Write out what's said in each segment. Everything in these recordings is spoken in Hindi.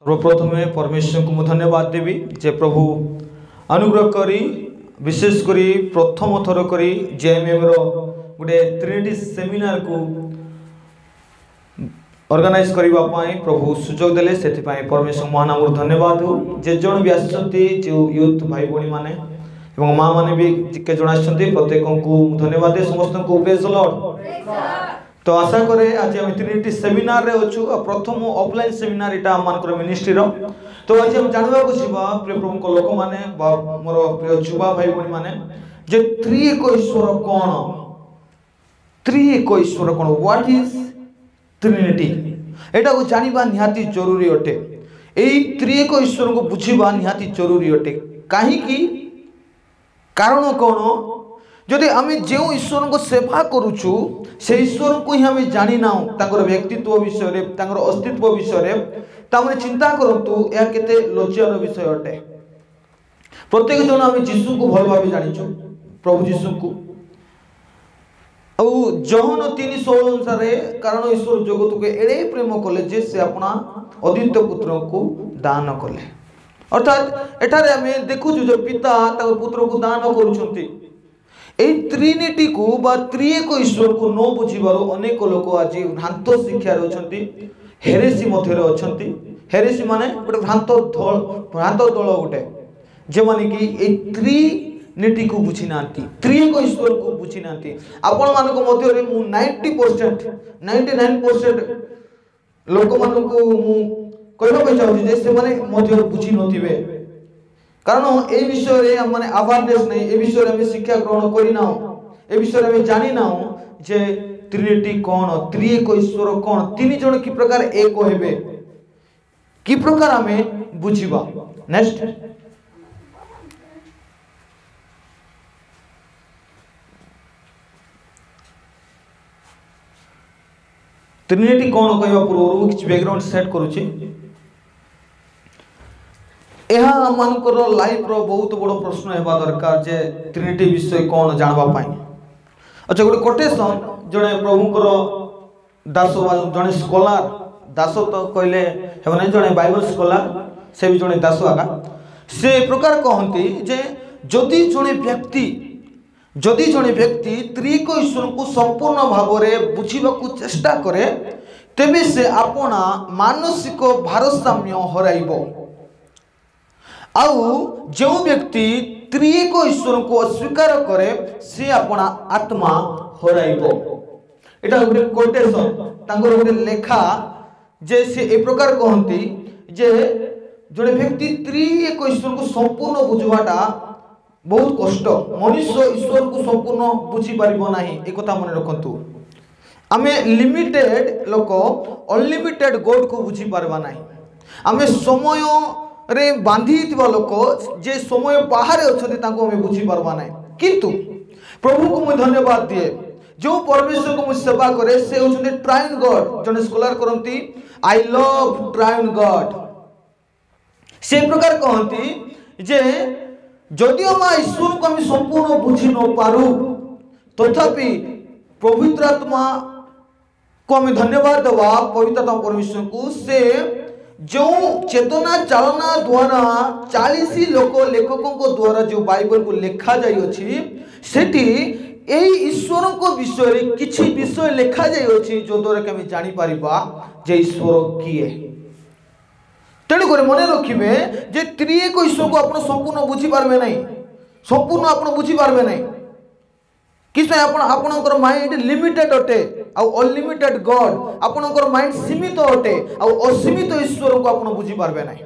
सर्वप्रथमे परमेश्वर को धन्यवाद देवी जे प्रभु अनुग्रह करी विशेष करी प्रथम थर करी जेएमएम रो गोटे ट्रिनिटी सेमिनार को ऑर्गेनाइज करबा पाई प्रभु सुजोग देले सेति पाई परमेश्वर महानाम धन्यवाद हो जे जण भी आछंती जो यूथ भाई बणी माने एवं मां माने भी के जण आछंती प्रत्येक को धन्यवाद दे समस्त को प्रेज द लॉर्ड। तो आशा करे आज हम ट्रिनिटी सेमिनार रे अछु प्रथम ऑफलाइन सेमिनार इटा मानकर मिनिस्ट्री रो। तो आज हम जानबा को छिबा प्रिय प्रभु को लोक माने मोर प्रिय युवा भाई बणी माने जे त्रिएक ईश्वर कोन त्रिएक ईश्वर कोन व्हाट इज ट्रिनिटी एटा को जानिबा निहाती जरूरी अटे। एई त्रिएक ईश्वर को बुझिबा निहाती जरूरी अटे काहे कि कारण कोन जदि आम जो ईश्वर को सेवा करुचु से ईश्वर को ही आम जानी ना व्यक्तित्व विषय अस्तित्व विषय तामने चिंता करंतु या केते लज्जार विषय अटे। प्रत्येक जन आम जीशु को भल भाव जानिचु प्रभु जीशु को जहन 3:16 अनुसार कारण ईश्वर जगत को एड़े प्रेम कले जे से अपना अद्वितीय पुत्र को दान कले अर्थात एठारे आम देखु जो पिता पुत्र को दान करुछंती। त्रिनिटी को बा त्रिएक ईश्वर को न बुझिबार अनेक लोक आज भ्रांत शिक्षा रहउछंती हेरेसी मध्य रहउछंती। हेरेसी माने गोटे भ्रांत दल गोटे जे माने कि ए त्रिनिटी को बुझी नांती त्रिएक ईश्वर को बुझी नांती। आपण मानक मध्य रे मु 90% 99% लोक मानक मु कहबा पे चाहू जे से माने मध्य बुझी नथिबे कारण ए विषय रे माने अवेयरनेस नहीं ए विषय रे हम शिक्षा ग्रहण करी ना ए विषय रे हम जानि ना जे ट्रिनिटी कोन त्रिएक ईश्वर कोन तीन जण की प्रकार एक हेबे की प्रकार हमें बुझिबा। नेक्स्ट ट्रिनिटी कोन कहबा पूर्व किछ बैकग्राउंड सेट करूची। यह मानकर लाइफ रो बहुत बड़ प्रश्न हेबा दरकार जे ट्रिनिटी विषय कोन जानबा पाई। अच्छा गोटे कोटेशन जणे प्रभुकर दास जणे स्कॉलर दास तो कहले हेबा नै जणे बाइबल स्कॉलर से भी जणे दास आका से प्रकार कहंती जे जदि जणे व्यक्ति त्रिएक ईश्वर को संपूर्ण भाव रे बुझिबा को चेष्टा करे तेबे से अपना मानसिक भारसाम्य हराइबो आउ जो व्यक्ति त्रिएक ईश्वर को अस्वीकार करे से अपना आत्मा हराइबो। एटा गोटे कोटेशन तांगर गोटे लेखा जे से ए प्रकार कहंती जे जड़े व्यक्ति त्रिएक ईश्वर को संपूर्ण बुझवाटा बहुत कष्ट मनुष्य ईश्वर को संपूर्ण बुझी पारिबो नाही ए कथा मन रखंतु। आमे लिमिटेड लोक अनलिमिटेड गॉड को बुझी पारबा नाही। आमे समय रे बांधी थिबा लोक जे समय बाहर अछथि ताको हम बुझी पारबा नाही किंतु प्रभु को मैं धन्यवाद दिए जो परमेश्वर को मैं सेवा करे से होछथि ट्राइन गॉड जने स्कॉलर करंती आई लव ट्राइन गॉड से प्रकार कहंती जे जदि हम ईश्वर को हम संपूर्ण बुझी न पारू तथापि पवित्र आत्मा को हम धन्यवाद देवा पवित्र आत्मा परमेश्वर को से जो चेतना चालना द्वारा 40 लोक लेखकों को द्वारा जो बाइबल को लिखा जाई अछि सेठी एही ईश्वर को विषय रे किछि विषय लिखा जाई अछि जो द्वारा के हम जानि परिबा जे ईश्वर किए। तेणु करे मने रखिबे जे त्रिएक ईश्वर को आपण संपूर्ण बुझी पारबे नै संपूर्ण आपण बुझी पारबे नै किस आपणकर माइंड लिमिटेड अटे आ अनलिमिटेड गॉड आपणकर माइंड सीमित अटे आ असीमित ईश्वर को आपण बुझी पारबे नाही।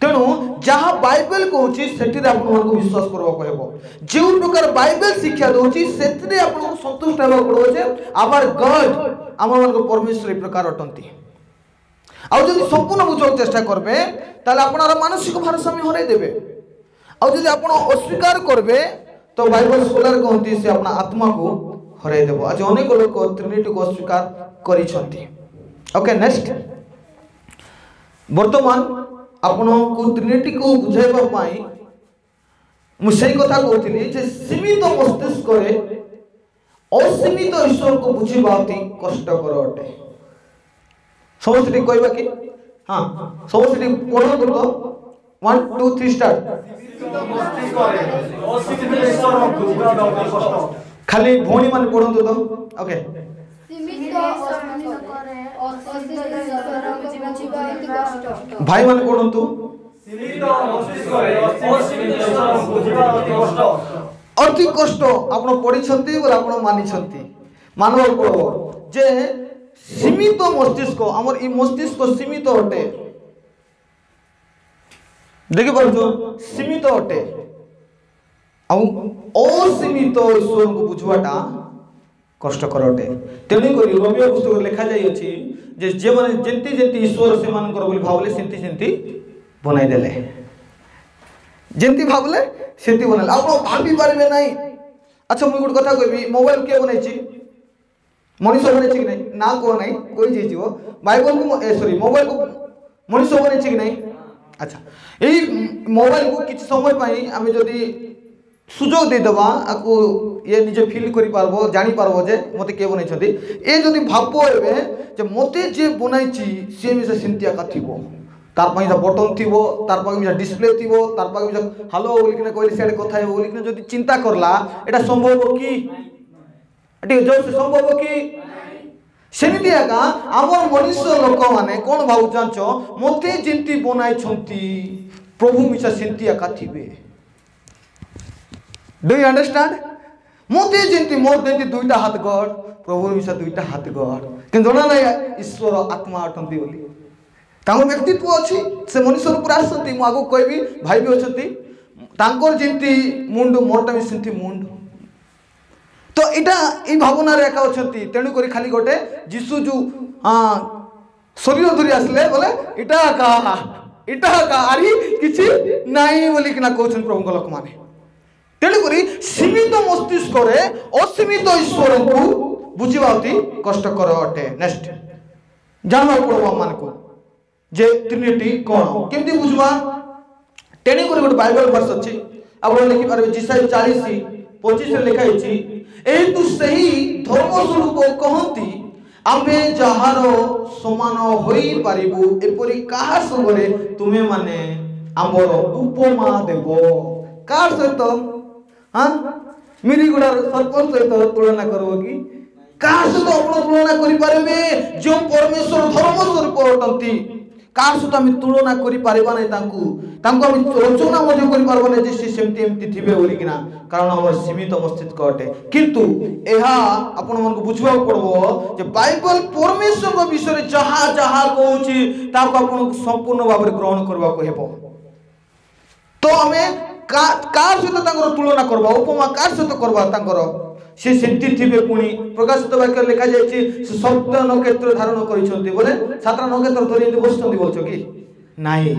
तेणु जहाँ बाइबल कहूची सेठी आपण को विश्वास करबा कहबो जे प्रकार बाइबल शिक्षा दोची सेठी आपण को संतुष्ट हेबा पड़ो जे आवर गॉड आमन को परमेश्वर ए प्रकार अटंती आ जदि संपूर्ण बुझो चेष्टा करबे ताले आपनर मानसिक भारसाम्य हराई देबे आ जदि आपण अस्वीकार करबे तो बाइबल स्कॉलर कहती से अपना आत्मा को हराई देबो। आज अनेक लोक ट्रिनिटी को अस्वीकार करिसंती। ओके नेक्स्ट वर्तमान आपण को ट्रिनिटी को बुझाइबा पाई मु सेही कथा कहथिली जे सीमित मस्तिष्क रे असीमित ईश्वर को बुझिबा अति कष्टकर अटे। समस्त कहबा कि हाँ सब से पढ़ो तो 1 2 3 स्टार्ट खाली भौणी मान पढ़ो तो ओके भाई मान पढ़ो तो अति कष्ट आपण पढ़ी बोले आपण मानी मानव पड़ो जे सीमित मस्तिष्क आमर ई मस्तिष्क सीमित अटे देखि पारछो सीमित अटे असीमित ईश्वर को बुझवाटा कष्टकर अटे तेणु करी रोमियो पुस्तक लिखा जाई अछि जे जे माने जेंती जेंती ईश्वर से मानकर बोली भावले सेंती सेंती बनाई देले जेंती भावले सेंती बनाले आपण भाबी पारबे नाही। अच्छा मुई गुड कथा कहबी मोबाइल के बनाई छी मनीष बनाई छी कि नहीं ना को नहीं कोई चीज हो बाइबल को सॉरी मोबाइल को मनीष बनाई छी कि नहीं। अच्छा यही मोबाइल को किसी समय पाई आमे जदी सुजोग दे दबा आको ये निजे फील करि पारबो जानि पारबो जे मते के बनाई छथि ए जदी भाबो एबे जे मते जे बनाई छी से मिसे सिंतिया का थिबो तार पई बटन थिबो तार पई मिसे डिस्प्ले थिबो तार पई मिसे हेलो बोली कि कहली सेड कथा हेबो बोली कि जदी चिंता करला एटा संभव हो कि एटी जो से संभव हो कि सेमिति आका आमर मनुष्य लोक माने कोन भाउ जांचो मते जिंती बनाई छंती प्रभु मिसा सिंती आका थिबे। डू यू अंडरस्टैंड मते जिंती मोर देंती दुईटा हाथ गड़ प्रभु मिसा दुईटा हाथ गड़ कि जणा नै ईश्वर आत्मा अटंती बोली तांको व्यक्तित्व अछि से मनुष्य ऊपर आसंती मु आगो कहबी भाई भी अछंती तांकोर जिंती मुंड मोरटा भी सिंती मुंड तो इटा ई भावना रे एका अछंती तेणु करी खाली गोटे जीसु जो शरीर धरी आसले बोले इटा का आरी किछि नाही बोली कि ना कहउछन प्रभु लोक माने तेणु करी सीमित मस्तिष्क रे असीमित ईश्वर को बुझिबा अति कष्टकर अटे। नेक्स्ट जानवा पड़ो मान को जे ट्रिनिटी कोन केमती बुझबा तेणु करी गोटे बाइबल वर्स अछि आपण लिखि पारबे जिसाई 40:25 रे लिखा अछि एही तु सही धर्म स्वरूप कहंती आमे जहार समान होई पारिबु एपरि काहा संगरे तुमे माने आमर उपमा देबो का सहित हां मिरीगुडार सरपंच सहित तुलना करबो कि का सहित आपण तुलना करि पारबे जो परमेश्वर धर्म स्वरूप अटंती का सहित हम तुलना करि पारिबा नै तांको हम रचना मध्ये करि पारबो नै जे सेमती एमती थिबे बोली किना कारण हमर सीमित मस्तिष्क अटे किंतु एहा आपण मन को बुझबा पड़बो जे बाइबल परमेश्वर को विषय जहा जहा कहूची ताको आपण संपूर्ण भाव रे ग्रहण करबा को हेबो। तो हमें कार सहित तांकर तुलना करबा उपमा कार सहित करबा तांकर से सेंती थिबे पुनी प्रकाशित वाक्य लिखा जायछि से सप्त नक्षत्र धारण करिसंती बोले सातरा नक्षत्र धरि बसंती बोलछो कि नाही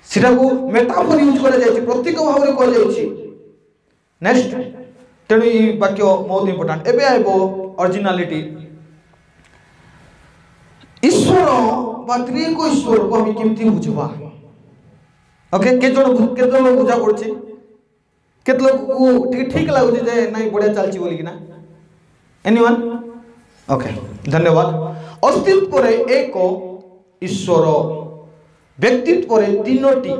सिरा को मेटाफोर यूज करा जायछि प्रतीक भाव रे करा जायछि। नेक्स्ट तेणु ई वाक्य बहुत इंपोर्टेंट एबे आइबो ओरिजिनलिटी ईश्वर बा त्रिएक ईश्वर को हम केमती बुझबा ओके के जण बुझा पड़छि केत लोग को ठीक लागु जे नहीं बढ़िया चलछि बोली कि ना एनीवन ओके धन्यवाद। अस्तित्व रे एक ईश्वर व्यक्तित्व रे तीनोटी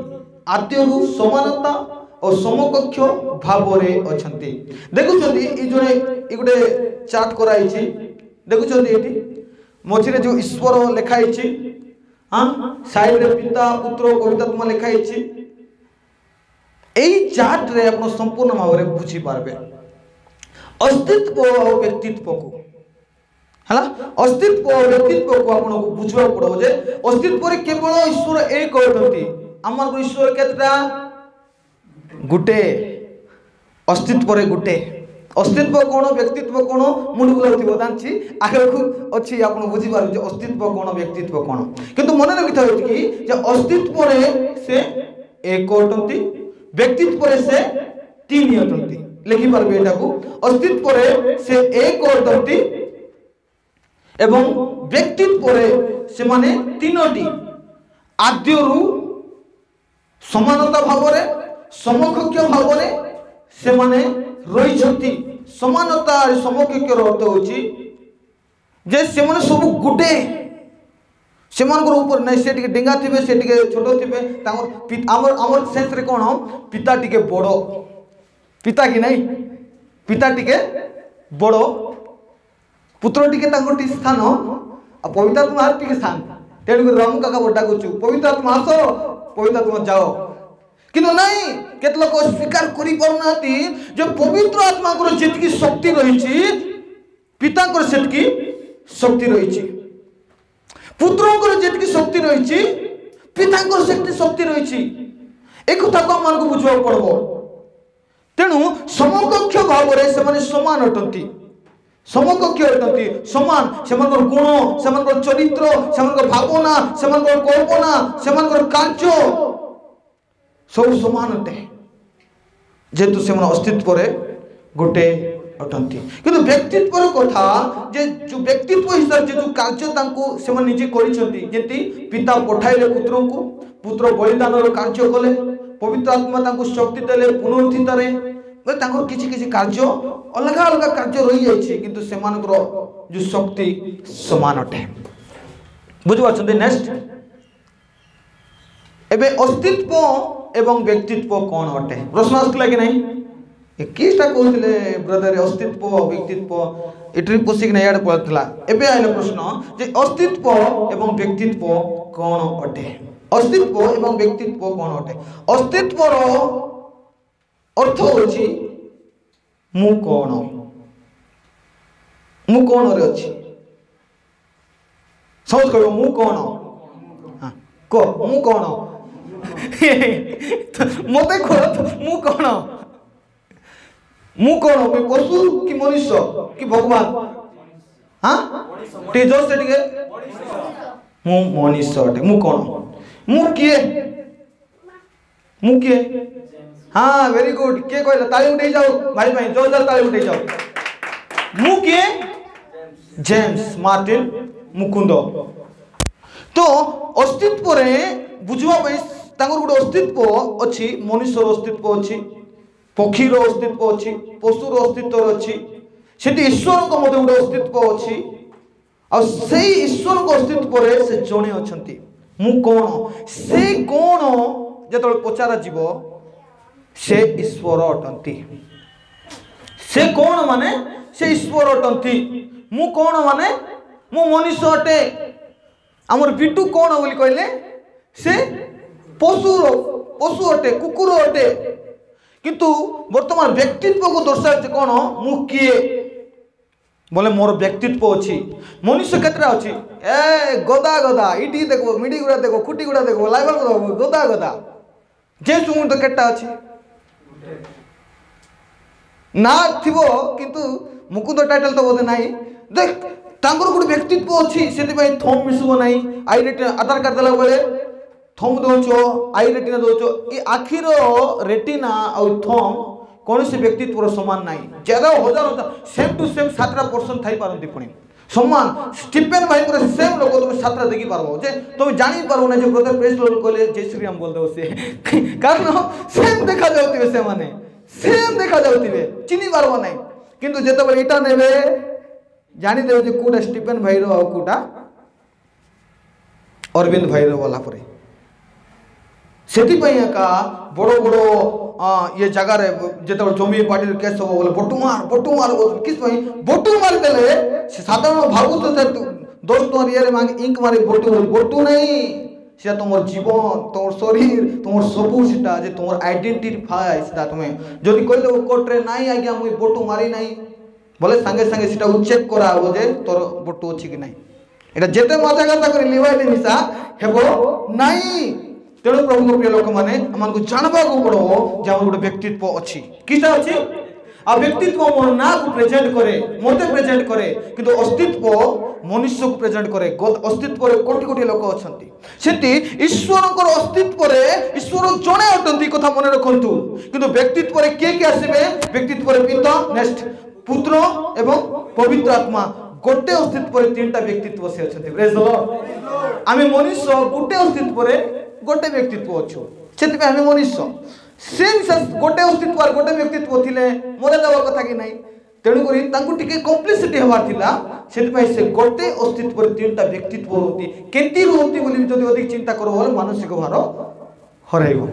आद्यरु समानता और समकक्ष भाव रे अछंती देखुछंती ई जने ई गुटे चार्ट कराई छी देखुछंती एठी मझिरे जो ईश्वर लिखाई छी हां साइड रे पिता पुत्र पवित्रात्मा लिखाई छी एई चार्ट रे आपण संपूर्ण भाव रे बुझी पारबे अस्तित्व और व्यक्तित्व को हला अस्तित्व और व्यक्तित्व को आपण को बुझबा पड़ो जे अस्तित्व रे केवल ईश्वर एक होतंती हमर ईश्वर केतरा गुटे अस्तित्व रे गुटे अस्तित्व कोन व्यक्तित्व कोन मुंड गुलाउथिबो दांची आगे को अछि आपण बुझी पारु जे अस्तित्व कोन व्यक्तित्व कोन किंतु मन रे किथा होती कि जे अस्तित्व रे से एक होतंती व्यक्तित्व रे से तीन होतंती लिखि पारबे एटा को अस्तित्व रे से एक होतंती एवं व्यक्तित्व रे से माने तीनोटी आद्यरु समानता भाव रे समकक्ष भाव रे से माने रही छथि समानता समकक्ष अर्थ होची जे से माने सब गुटे से ऊपर नहीं से डेंगा थे से छोट थे आमर सेन्स रे कौन पिता टिके बड़ पिता कि नहीं पिता टिके बड़ पुत्र टिके स्थान आ पवित्रात्मा टिके स्थान तेणुक राम काका बड़ा कछु पवित्रात्मा आस पवित्रात्मा जाओ किंतु नहीं केत लोक स्वीकार करि पारुना जो पवित्र आत्मा को जितकी शक्ति रही पिता को सेतकी शक्ति रही पुत्र जितकी शक्ति रही पिता सेतकी शक्ति रही एक कथा को आम बुझा पड़ो तेणु समकक्ष भाव से समान अटंती समकक्ष अटंती समान से गुण से चरित्र से भावना से कल्पना से कार्य सब समान अटे जेहेतु से अस्तित्व गोटे अटंती किंतु व्यक्तित्व कथा जे जो व्यक्तित्व हिसाब से जो कार्य से निजे करती पिता पठाइले पुत्र को पुत्र बलिदान कार्य कले पवित्र आत्मा शक्ति देले पुनरुत्थित किसी किसी कार्य अलग अलग कार्य रही जाइए किंतु से जो शक्ति समान अटे बुझे नेक्स्ट एबे अस्तित्व एवं व्यक्तित्व कौन अटे प्रश्न आसला कि नहीं किसटा कहते ब्रदर अस्तित्व व्यक्तित्व इट्री पोसिक नहीं यार पड़ता एबे आइले प्रश्न जे अस्तित्व एवं व्यक्तित्व कौन अटे अस्तित्व एवं व्यक्तित्व कौन अटे अस्तित्व अर्थ होची मु कौन रे अछि समझ करो मु कौन हां को मु कौन मते कह मु कौन मु कौन मैं पशु कि मनुष्य कि भगवान हाँ जोर से टिके मु मनुष्य अटे मु कौन मु किए हाँ वेरी गुड किए कहला ताली उठे जाओ भाई भाई जोरदार ताली उठे जाओ मु किए जेम्स मार्टिन मुकुंद तो अस्तित्व रे बुझवा गोटे अस्तित्व अच्छी मनुष्य अस्तित्व अच्छी पक्षीर अस्तित्व अच्छी पशुर अस्तित्व अच्छी से ईश्वर गोटे अस्तित्व अच्छी आ ईश्वर अस्तित्व से जड़े अच्छा मु कौन से कौन जो पचारा जीव से ईश्वर अटंती से कौन माने से ईश्वर अटंती मु कौन माने मु मनुष्य अटे आमर बिटू कौन बोली कहले से पशु अटे कुकुर अटे किंतु वर्तमान व्यक्तित्व को दर्शाए कौन मु किए बोले मोर व्यक्तित्व अच्छी मनुष्य केतरा अच्छी ए गदा गदा इटी देखो मिडी गुड़ा देखो खुटी गुड़ा देखो लाइवर गदा गदा जे सुन तो केटा अच्छी ना थिबो किंतु मुकुंद टाइटल तो बोधे नहीं देख तांगर गोटे व्यक्तित्व अच्छी से थम मिसब ना आई आधार कार्ड देला बेले थम दौच आई रेटिना दौच ये आखिर रेटिना और थम कौन से व्यक्तित्व समान ना ज्यादा हजार हजार सेम टू सेम 7% थी पारती पुणी समान स्टीफेन भाई सेम लोग तुम 7 देखी पार्ब जे तुम जानी पार्ब ना जो ब्रदर प्रेस कहले जय श्री राम बोल दो से कारण सेम देखा जाउतिबे से माने सेम देखा जाउतिबे चिनी पार्ब ना किंतु जेतबे इटा नेबे जानी देबे जे कोटा स्टीफेन भाई रो कोटा अरविंद भाई रो वाला परे सेतिपई का बड़ बड़ ये जगार जो जमी पार्टी केस हम बोले बटुमार किस बटु मारी देले साधारण भावु तो 10 टका ये मांगे इंक मारे बटु नहीं से तुम जीवन तुम शरीर तुम सबू सीटा जे तुम आइडेंटिफाई सीटा तुम्हें जदि कह दे कोर्टे नाई आज्ञा मुई बटु मारी नहीं बोले सांगे सांगे सीटा चेक करा हो जे तोर बटु अच्छी कि नहीं एटा जेते मजा गाता कर लिवाइले निशा हेबो नहीं तेणु प्रभु प्रिय लोक मैंने आमको जानवा पड़ो जे गोटे व्यक्तित्व अच्छी किसा अच्छी आ व्यक्तित्व मोर ना को प्रेजेंट करे मते प्रेजेंट करे किंतु अस्तित्व मनुष्य को प्रेजेंट करे अस्तित्व रे कोटी कोटी लोक अछंती सेति ईश्वर को अस्तित्व रे ईश्वर जणे अटंती कथा मन रखंतु किंतु व्यक्तित्व रे के आसीबे व्यक्तित्व रे पिता नेक्स्ट पुत्र एवं पवित्र आत्मा गोटे अस्तित्व रे तीनटा व्यक्तित्व से अछंती प्रेज द लॉर्ड आमे मनुष्य गोटे अस्तित्व रे गोटे व्यक्तित्व अच्छो से मनुष्य से गोटे अस्तित्व गोटे व्यक्तित्व थिले मरे जावा कथा कि नहीं तेणुक कम्प्लीसिटी हबार थिला से गोटे अस्तित्व तीनटा व्यक्तित्व होती केंती होती बोली जदि अधिक चिंता करो बोले मानसिक भार हरइबो।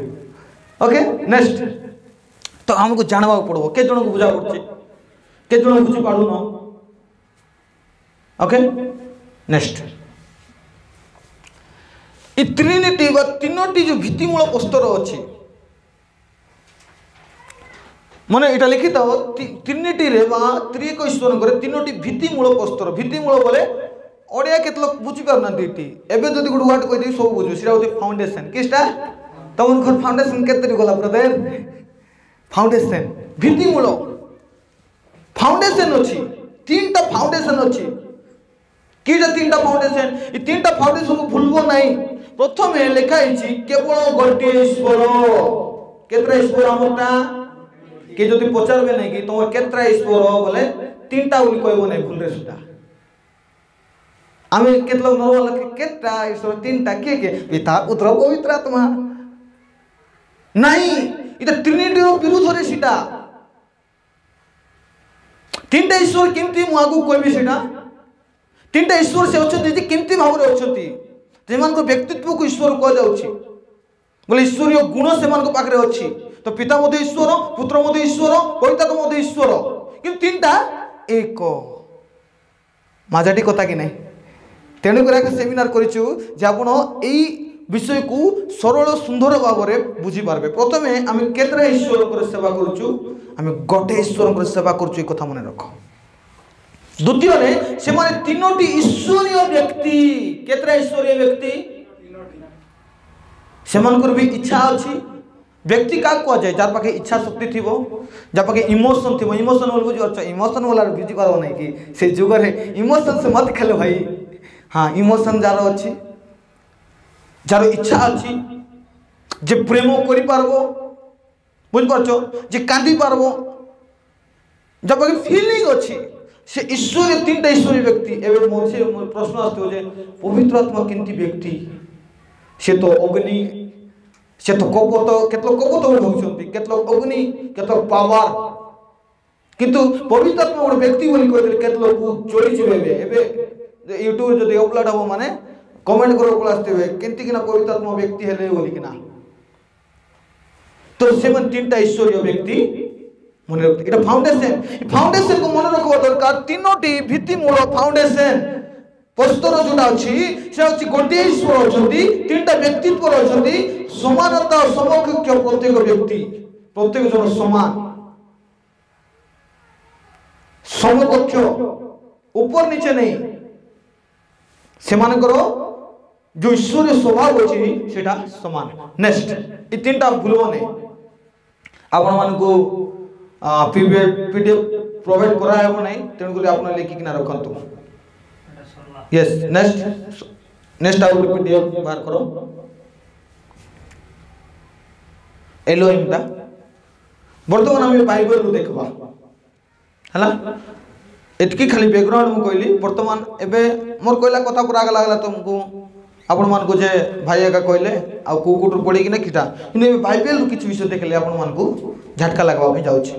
ओके नेक्स्ट तो हमको जानवा पड़ो के जन को बुझा पड़ছে के जन बुझी पाड़ू न। ओके नेक्स्ट ई ट्रिनिटी बा तीनोटी जो भित्तिमूल प्रस्तर अछि माने एटा लिखित हो ट्रिनिटी रे बा त्रिएक ईश्वर करे तीनोटी भित्तिमूल प्रस्तर भित्तिमूल बोले ओडिया केत लोग बुझी पार ना दीटी एबे जदि गुड वर्ड कहि दी सब बुझो सिरा होते फाउंडेशन किसटा तमन घर फाउंडेशन केतरी गला ब्रदर फाउंडेशन भित्तिमूल फाउंडेशन अछि तीनटा फाउंडेशन अछि किटा तीनटा फाउंडेशन ई तीनटा फाउंडेशन को भूलबो नाही। प्रथम लेखा हिची केवल गोटे ईश्वर केतरा ईश्वर हमटा के जदि पचारबे नहीं कि तुम केतरा ईश्वर बोले तीनटा बोली कहबो नहीं भूल रे सुधा आमे केत लोग नॉर्मल केतरा ईश्वर तीनटा के पिता पुत्र पवित्र आत्मा नहीं इता ट्रिनिटी रो विरुद्ध रे सीटा तीनटा ईश्वर केमती मागु कहबी सीटा तीनटा ईश्वर से अछंती जे केमती भाव रे अछंती जेमान को व्यक्तित्व को ईश्वर कह जाउछि बोले ईश्वरीय गुण सेमान को पाखरे अछि तो पिता मध्य ईश्वर पुत्र मध्य ईश्वर पवित्र मध्य ईश्वर कि तीनटा एक मजाटी कथा कि नहीं तेणु कर सेमिनार करिछु जे आपण एई विषय को सरल सुंदर भाव में बुझी पारबे। प्रथमे आम केतरा ईश्वर को सेवा करूछु आम गोटे ईश्वर को सेवा करूछु कथा मन रख। द्वितीय रे से माने तीनोटी ईश्वरीय व्यक्ति केतरा ईश्वरीय व्यक्ति सेमानकर भी इच्छा अछि व्यक्ति का कह जाए जार पाखे इच्छा शक्ति थिबो जार पाखे इमोशन थिबो इमोशन बोल बुझी अच्छा इमोशन वाला बुझी पारो नहीं कि से जुग रे इमोशन से मत खेलो भाई। हाँ इमोशन जार अछि जार इच्छा अछि जे प्रेम करि पारबो बुझ पारछो जे कांदी पारबो जार पाखे फीलिंग अछि से ईश्वरीय तीनटा ईश्वरीय व्यक्ति एवं मोसे प्रश्न आस्तो जे पवित्र आत्मा केंती व्यक्ति से तो अग्नि से तो कपट केतलो कपट होउछंती केतलो अग्नि केतलो पावर किंतु पवित्र आत्मा गोटे व्यक्ति बोली कहले केतलो चोरी जिबे एबे यूट्यूब जदि अपलोड हो माने कमेंट करो पलास्ते केंती किना पवित्र आत्मा व्यक्ति हेले बोली किना तो सेवन तीनटा ईश्वरीय व्यक्ति मन रखते फाउंडेशन को मन रखवा दरकार तीनोटी भित्तिमूल फाउंडेशन प्रस्तर जोटा अछि से अछि गोटे ईश्वर अछंती तीनटा व्यक्तित्व अछंती समानता समकक्ष प्रत्येक व्यक्ति प्रत्येक जन समान समकक्ष ऊपर नीचे नहीं सेमानकर जो ईश्वरीय स्वभाव अछि सेटा समान। नेक्स्ट ई तीनटा भूलबो नहीं आपण मानको पीडीएफ प्रोवाइड करा हेबो नहीं तेणु कर आपण लिखि किना रखंतु। यस नेक्स्ट आउट पीडीएफ बाहर करो एलोइम दा वर्तमान हम बाइबल रो देखबा हला एतकी खाली बैकग्राउंड मु कहली वर्तमान एबे मोर कहला कथा पूरा आग लागला तुमको आपण मान को जे भाई एका कहले आ को कोटर पड़ी कि ना किटा किने बाइबल किछ विषय देखले आपण मान को झटका लगवा में जाउछि।